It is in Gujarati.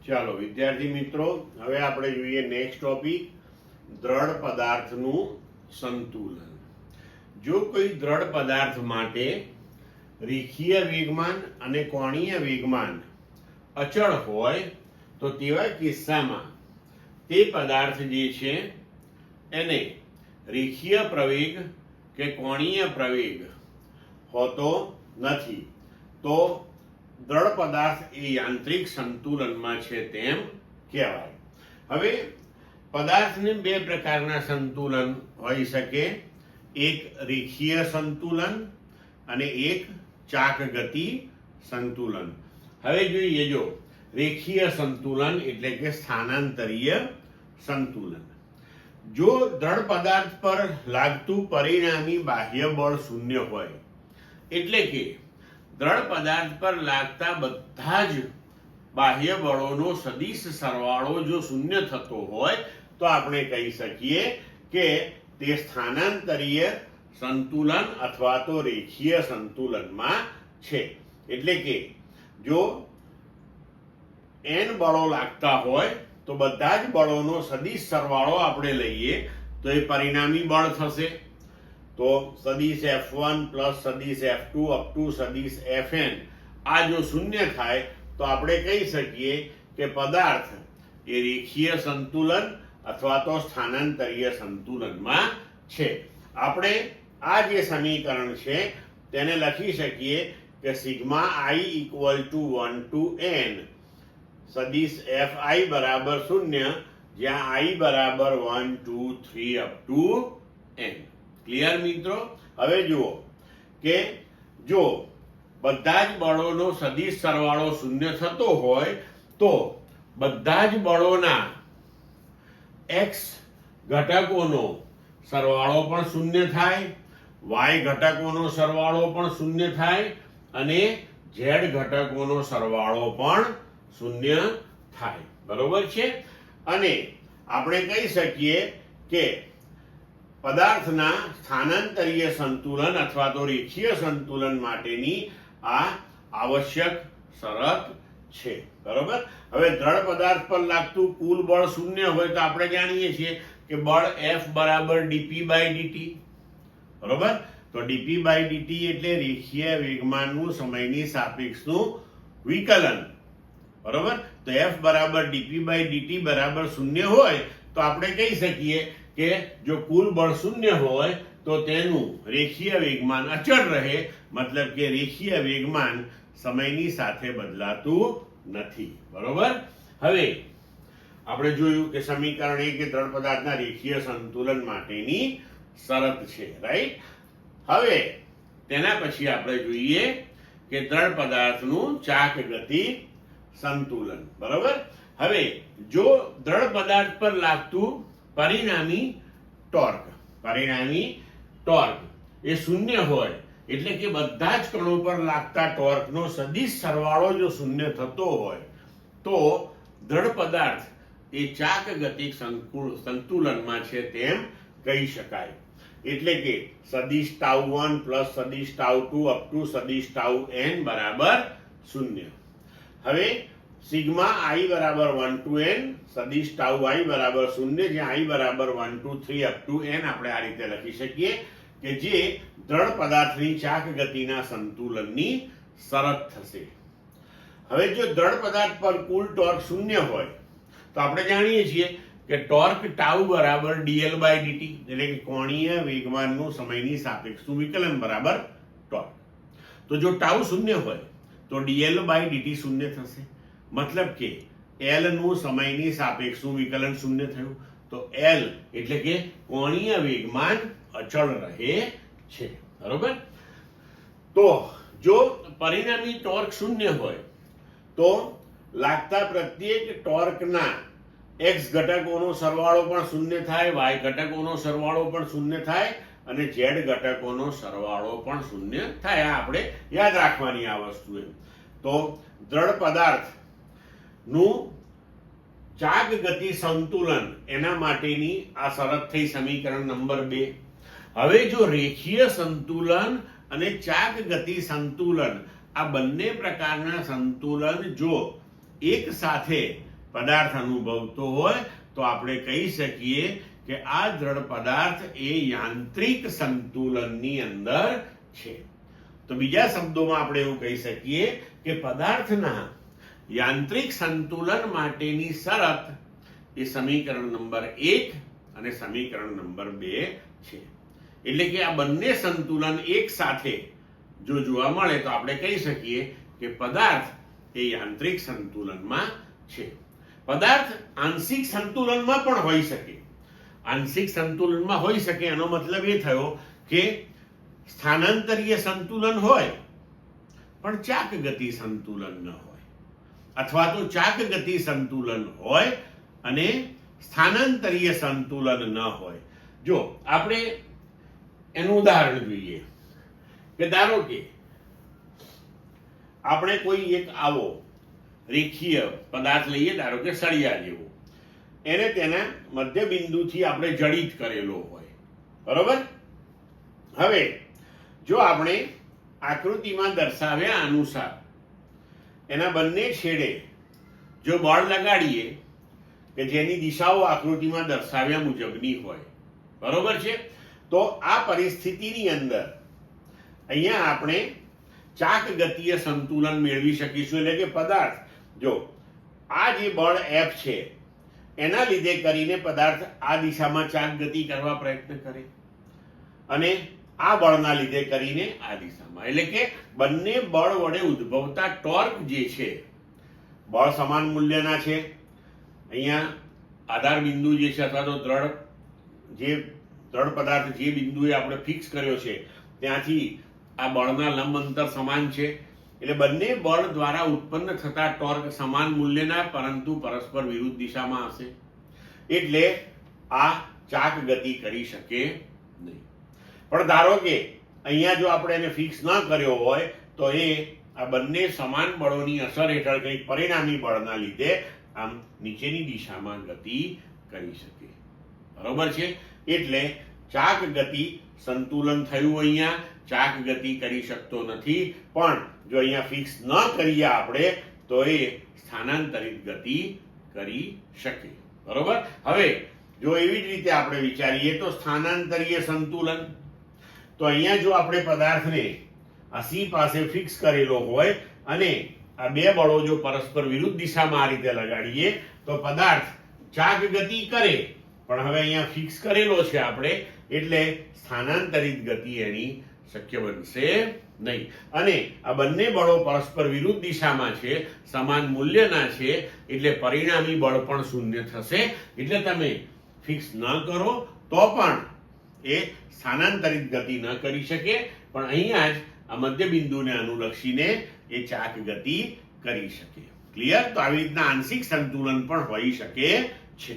ચાલો વિદ્યાર્થી મિત્રો, હવે આપણે જોઈએ નેક્સ્ટ ટોપિક, દ્રઢ પદાર્થનું સંતુલન. જો કોઈ દ્રઢ પદાર્થ માટે રેખીય વેગમાન અને કોણીય વેગમાન અચળ હોય તો તેવા કિસ્સામાં તે પદાર્થ જે છે એને રેખીય પ્રવેગ કે કોણીય પ્રવેગ હોતો નથી, તો દ્રઢ પદાર્થ એ યાંત્રિક સંતુલનમાં છે તેમ કહેવાય. હવે પદાર્થને બે પ્રકારના સંતુલન હોઈ શકે, એક રેખીય સંતુલન અને એક ચાક ગતિ સંતુલન. હવે જોઈએ, જો રેખીય સંતુલન એટલે કે સ્થાનાંતરીય સંતુલન. જો દ્રઢ પદાર્થ પર લાગતું પરિણામી બાહ્ય બળ શૂન્ય હોય, એટલે કે દ્રઢ પદાર્થ પર લાગતા બધા જ બાહ્ય બળોનો સદિશ સરવાળો જો શૂન્ય થતો હોય તો આપણે કહી શકીએ કે તે સ્થાનાંતરીય સંતુલન અથવા તો રેખીય સંતુલનમાં છે. એટલે કે જો n બળો લાગતા હોય તો બધા જ બળોનો સદિશ સરવાળો આપણે લઈએ તો એ પરિણામી બળ થશે. તો સદિશ F1 પ્લસ સદિશ F2 અપ ટુ સદિશ Fn આ જો શૂન્ય થાય તો આપણે કહી શકીએ કે પદાર્થ એ રેખીય સંતુલન અથવા તો સ્થાનાંતરીય સંતુલનમાં છે. આપણે આ જે સમીકરણ છે તેને લખી શકીએ કે sigma i equal to 1 to n સદિશ Fi બરાબર 0, જ્યાં i બરાબર 1 2 3 અપ ટુ n. ક્લિયર મિત્રો? હવે જુઓ કે જો બધા જ બળોનો સદિશ સરવાળો શૂન્ય થતો હોય તો બધા જ બળોના x ઘટકોનો સરવાળો પણ શૂન્ય થાય, y ઘટકોનો સરવાળો પણ શૂન્ય થાય અને z ઘટકોનો સરવાળો પણ શૂન્ય થાય. બરોબર છે? અને આપણે કહી શકીએ કે પદાર્થના સ્થાનાંતરીય સંતુલન અથવા તો રેખીય સંતુલન માટેની આ આવશ્યક શરત છે. બરોબર? હવે દ્રઢ પદાર્થ પર લાગતું કુલ બળ શૂન્ય હોય તો આપણે જાણીએ છીએ કે બળ F બરાબર dp બાય dt. બરોબર? તો dp બાય dt એટલે રેખીય વેગમાનનું સમયની સાપેક્ષનું વિકલન. બરોબર? તો F બરાબર dp બાય dt બરાબર 0 હોય તો આપણે કહી શકીએ કે જો કુલ બળ શૂન્ય હોય તો તેનું રેખીય વેગમાન અચળ રહે, મતલબ કે રેખીય વેગમાન સમયની સાથે બદલાતું નથી. બરોબર? હવે આપણે જોયું કે સમીકરણ 1 એ દ્રઢ પદાર્થના રેખીય સંતુલન માટેની શરત છે. રાઈટ? હવે તેના પછી આપણે જોઈએ કે દ્રઢ પદાર્થનું ચાક ગતિ સંતુલન. બરોબર? હવે જો દ્રઢ પદાર્થ પર લાગતું પરિણામી ટોર્ક એ શૂન્ય હોય, એટલે કે બધા જ કણો પર લાગતા ટોર્કનો સદિશ સરવાળો જો શૂન્ય થતો હોય તો દ્રઢ પદાર્થ એ ચાક ગતિ સંતુલનમાં છે તેમ કહી શકાય. એટલે કે સદિશ τ1 પ્લસ સદિશ τ2 અપ ટુ સદિશ τn બરાબર 0. હવે સિગ્મા i બરાબર 1 ટુ n સદિશ τi બરાબર 0, જ્યાં i બરાબર 1 2 3 અપ ટુ n આપણે આ રીતે લખી શકીએ કે જે દ્રઢ પદાર્થની ચાક ગતિના સંતુલનની શરત થશે. હવે જો દ્રઢ પદાર્થ પર કુલ ટોર્ક શૂન્ય હોય તો આપણે જાણીએ છીએ કે ટોર્ક ટાઉ બરાબર dl બાય dt એટલે કે કોણીય વેગમાનનું સમયની સાપેક્ષનું વિકલન બરાબર ટોર્ક. તો જો ટાઉ શૂન્ય હોય તો dl બાય dt શૂન્ય થશે, મતલબ કે L નું સમયની સાપેક્ષનું વિકલન શૂન્ય થયું. તો L એટલે કે કોણીય વેગમાન અચળ રહે છે. બરોબર? તો જો પરિણામી ટોર્ક શૂન્ય હોય તો લાગતા પ્રત્યેક ટોર્કના x ઘટકોનો સરવાળો પણ શૂન્ય થાય, y ઘટકોનો સરવાળો પણ શૂન્ય થાય અને z ઘટકોનો સરવાળો પણ શૂન્ય થાય. આ આપણે યાદ રાખવાની આ વસ્તુ. તો દ્રઢ પદાર્થ નું ચાક ગતિ સંતુલન એના માટેની આ શરત થઈ સમીકરણ નંબર 2. હવે જો રેખીય સંતુલન અને ચાક ગતિ સંતુલન આ બંને પ્રકારના સંતુલન જો એક સાથે પદાર્થ અનુભવતો હોય તો આપણે કહી શકીએ કે આ દ્રઢ પદાર્થ એ યાંત્રિક સંતુલનની અંદર છે. તો બીજા શબ્દોમાં આપણે એવું કહી શકીએ કે પદાર્થના યાંત્રિક સંતુલન માટેની શરત એ સમીકરણ નંબર 1 અને સમીકરણ નંબર 2 છે. એટલે કે આ બંને સંતુલન એક સાથે જો જોવા મળે તો આપણે કહી શકીએ કે પદાર્થ એ યાંત્રિક સંતુલનમાં છે. પદાર્થ આંશિક સંતુલનમાં પણ હોઈ શકે. આંશિક સંતુલનમાં હોઈ શકે એનો મતલબ એ થયો કે સ્થાનાંતરીય સંતુલન હોય પણ ચાક ગતિ સંતુલન ન હોય, અથવા તો ચાક ગતિ સંતુલન હોય અને સ્થાનાંતરીય સંતુલન ન હોય. જો આપણે એનું ઉદાહરણ જોઈએ કે ધારો કે આપણે કોઈ એક આવો રેખીય પદાર્થ લઈએ, ધારો કે સળિયા જેવો, એને તેના મધ્ય બિંદુથી આપણે જડિત કરેલો હોય, બરોબર. હવે જો આપણે આકૃતિમાં દર્શાવ્યા અનુસાર એના બંને છેડે જો બળ લગાડીએ કે જેની દિશાઓ આકૃતિમાં દર્શાવ્યા મુજબની હોય, બરોબર છે, તો આ પરિસ્થિતિની અંદર અહીંયા આપણે ચાક ગતિય સંતુલન મેળવી શકીશું. એટલે કે પદાર્થ જો આ જે બળ F છે એના લીધે કરીને પદાર્થ આ દિશામાં ચાક ગતિ કરવા પ્રયત્ન કરે અને આ બળના લીધે કરીને આ દિશામાં, એટલે કે બંને બળ વડે ઉદ્ભવતા ટોર્ક જે છે બળ સમાન મૂલ્યના છે. અહીંયા આધાર બિંદુ જે છે અથવા તો દ્રઢ પદાર્થ જે બિંદુએ આપણે ફિક્સ કર્યો છે ત્યાંથી આ બળના લંબ અંતર સમાન છે. એટલે બંને બળ દ્વારા ઉત્પન્ન થતા ટોર્ક સમાન મૂલ્યના પરંતુ પરસ્પર વિરુદ્ધ દિશામાં હશે. એટલે આ ચાક ગતિ કરી શકે નહીં. પણ ધારો કે અહીંયા જો આપણે એને ફિક્સ ન કર્યો હોય તો એ આ બંને સમાન બળોની અસર હેઠળ કંઈક પરિણામી બળના લીધે આમ નીચેની દિશામાં ગતિ કરી શકે, બરોબર છે. એટલે ચાક ગતિ સંતુલન થયું, અહીંયા ચાક ગતિ કરી શકતો નથી. પણ જો અહીંયા ફિક્સ ન કરીએ આપણે તો એ સ્થાનાંતરિત ગતિ કરી શકે, બરોબર. હવે જો એવી જ રીતે આપણે વિચારીએ તો સ્થાનાંતરીય સંતુલન, તો અહીંયા જો આપણે પદાર્થને આ C પાસે ફિક્સ કરેલો હોય અને આ બે બળો જો પરસ્પર વિરુદ્ધ દિશામાં આ રીતે લગાડીએ તો પદાર્થ ચાક ગતિ કરે, પણ હવે અહીંયા ફિક્સ કરેલો છે આપણે, એટલે સ્થાનાંતરિત ગતિ એની શક્ય બનશે નહીં. અને આ બંને બળો પરસ્પર વિરુદ્ધ દિશામાં છે, સમાન મૂલ્યના છે, એટલે પરિણામી બળ પણ શૂન્ય થશે. એટલે તમે ફિક્સ ન કરો તો પણ એ સ્થાનાંતરિત ગતિ ન કરી શકે, પણ અહીંયા જ આ મધ્ય બિંદુને અનુલક્ષીને એ ચાક ગતિ કરી શકે. ક્લિયર? તો આવી રીતના આંશિક સંતુલન પણ હોઈ શકે છે.